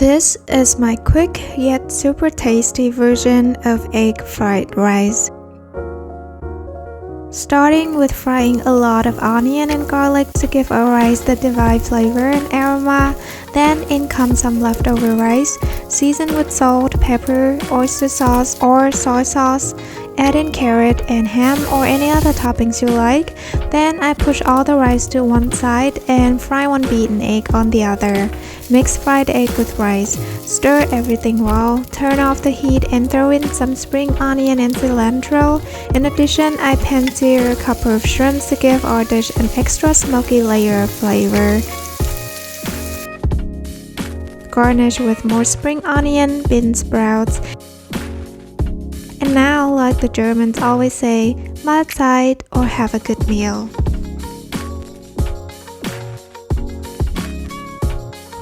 This is my quick yet super tasty version of egg fried rice. Starting with frying a lot of onion and garlic to give our rice the divine flavor and aroma. Then in comes some leftover rice, seasoned with salt, pepper, oyster sauce or soy sauce. Add in carrot and ham or any other toppings you like. Then I push all the rice to one side and fry one beaten egg on the other. Mix fried egg with rice. Stir everything well. Turn off the heat and throw in some spring onion and cilantro. In addition, I pan-sear a couple of shrimps to give our dish an extra smoky layer of flavor. Garnish with more spring onion, bean sprouts. And now, like the Germans always say, Mahlzeit or have a good meal.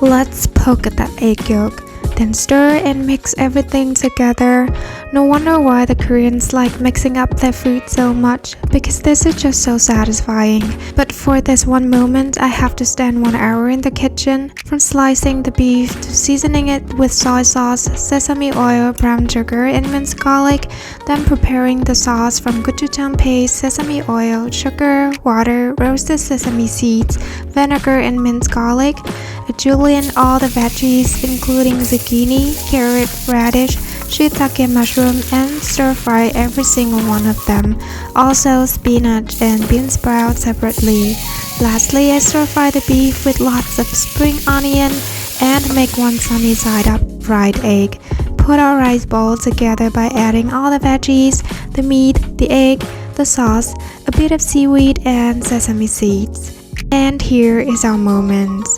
Let's poke at that egg yolk, then stir and mix everything together. No wonder why the Koreans like mixing up their food so much, because this is just so satisfying. But for this one moment, I have to stand 1 hour in the kitchen, from slicing the beef to seasoning it with soy sauce, sesame oil, brown sugar, and minced garlic, then preparing the sauce from gochujang paste, sesame oil, sugar, water, roasted sesame seeds, vinegar, and minced garlic. Julienne all the veggies including zucchini, carrot, radish, shiitake mushroom, and stir fry every single one of them. Also spinach and bean sprouts separately. Lastly, I stir fry the beef with lots of spring onion and make one sunny side up fried egg. Put our rice bowl together by adding all the veggies, the meat, the egg, the sauce, a bit of seaweed, and sesame seeds. And here is our moment.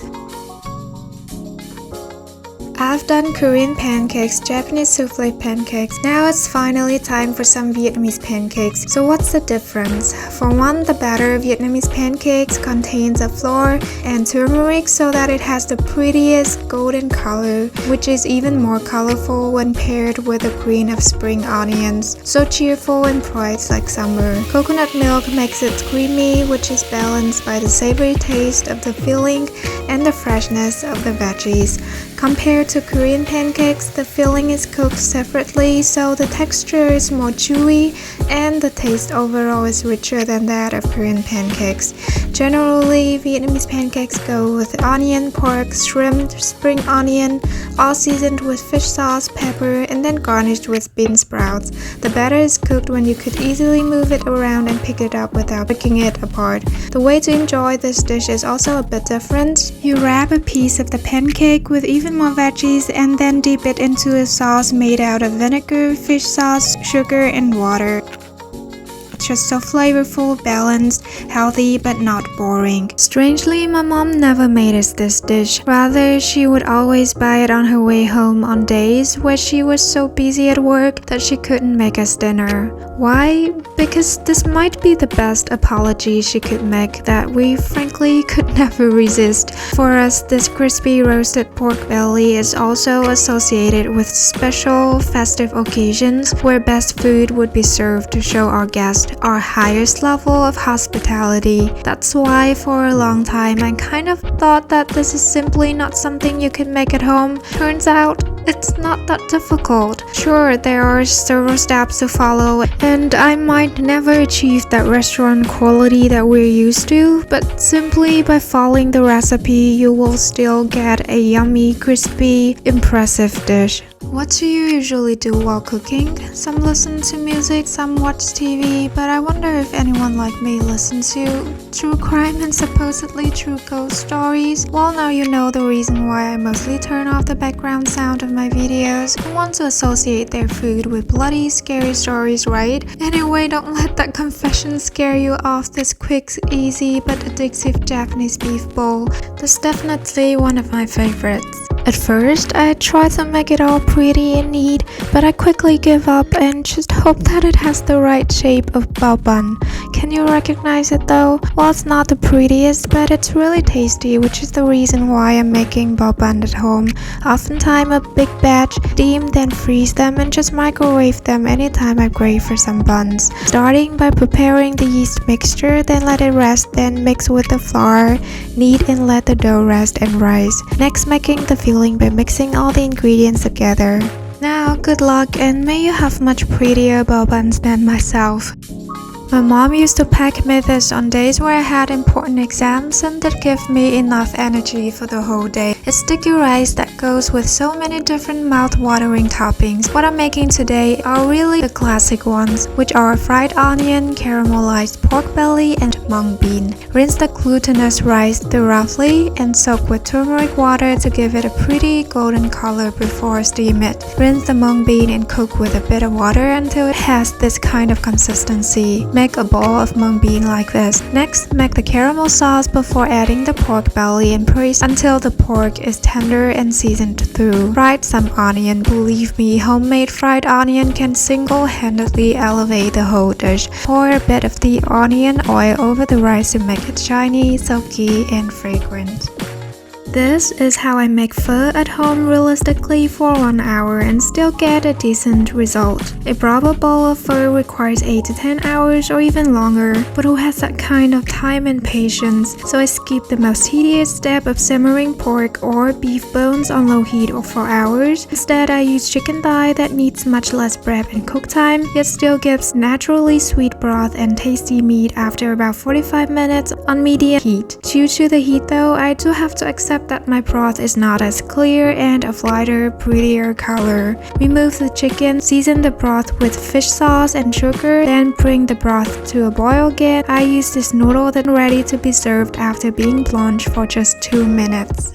I've done Korean pancakes, Japanese souffle pancakes. Now it's finally time for some Vietnamese pancakes. So what's the difference? For one, the batter of Vietnamese pancakes contains a flour and turmeric so that it has the prettiest golden color, which is even more colorful when paired with the green of spring onions. So cheerful and bright like summer. Coconut milk makes it creamy, which is balanced by the savory taste of the filling and the freshness of the veggies. Compared to Korean pancakes, the filling is cooked separately, so the texture is more chewy and the taste overall is richer than that of Korean pancakes. Generally, Vietnamese pancakes go with onion, pork, shrimp, spring onion, all seasoned with fish sauce, pepper, and then garnished with bean sprouts. The batter is cooked when you could easily move it around and pick it up without picking it apart. The way to enjoy this dish is also a bit different. You wrap a piece of the pancake with even more veggies and then dip it into a sauce made out of vinegar, fish sauce, sugar, and water. It's just so flavorful, balanced, healthy, but not boring. Strangely, my mom never made us this dish. Rather, she would always buy it on her way home on days where she was so busy at work that she couldn't make us dinner. Why? Because this might be the best apology she could make that we frankly could never resist. For us, this crispy roasted pork belly is also associated with special festive occasions where best food would be served to show our guests our highest level of hospitality. That's why for a long time I kind of thought that this is simply not something you can make at home. Turns out it's not that difficult. Sure, there are several steps to follow and I might never achieve that restaurant quality that we're used to, but simply by following the recipe you will still get a yummy, crispy, impressive dish. What do you usually do while cooking? Some listen to music, some watch TV, but I wonder if anyone like me listens to true crime and supposedly true ghost stories. Well, now you know the reason why I mostly turn off the background sound of my videos. I want to associate their food with bloody, scary stories, right? Anyway, don't let that confession scare you off this quick, easy, but addictive Japanese beef bowl. That's definitely one of my favorites. At first, I tried to make it all pretty and neat, but I quickly give up and just hope that it has the right shape of bao bun. Can you recognize it though? Well, it's not the prettiest, but it's really tasty, which is the reason why I'm making bao bun at home. Oftentimes a big batch, steam, then freeze them and just microwave them anytime I crave for some buns. Starting by preparing the yeast mixture, then let it rest, then mix with the flour, knead and let the dough rest and rise. Next, making the filling by mixing all the ingredients together. Now, good luck and may you have much prettier bao buns than myself. My mom used to pack me this on days where I had important exams and that gave me enough energy for the whole day. It's sticky rice that goes with so many different mouth-watering toppings. What I'm making today are really the classic ones, which are fried onion, caramelized pork belly, and mung bean. Rinse the glutinous rice thoroughly and soak with turmeric water to give it a pretty golden color before steam it. Rinse the mung bean and cook with a bit of water until it has this kind of consistency. Make a bowl of mung bean like this. Next, make the caramel sauce before adding the pork belly and braise until the pork is tender and seasoned through. Fried some onion. Believe me, homemade fried onion can single-handedly elevate the whole dish. Pour a bit of the onion oil over the rice to make it shiny, silky, and fragrant. This is how I make pho at home realistically for 1 hour and still get a decent result. A proper bowl of pho requires 8 to 10 hours or even longer, but who has that kind of time and patience? So I skip the most tedious step of simmering pork or beef bones on low heat for hours. Instead, I use chicken thigh that needs much less prep and cook time, yet still gives naturally sweet broth and tasty meat after about 45 minutes on medium heat. Due to the heat though, I do have to accept that my broth is not as clear and of lighter, prettier color. Remove the chicken, season the broth with fish sauce and sugar, then bring the broth to a boil again. I use this noodle then ready to be served after being blanched for just 2 minutes.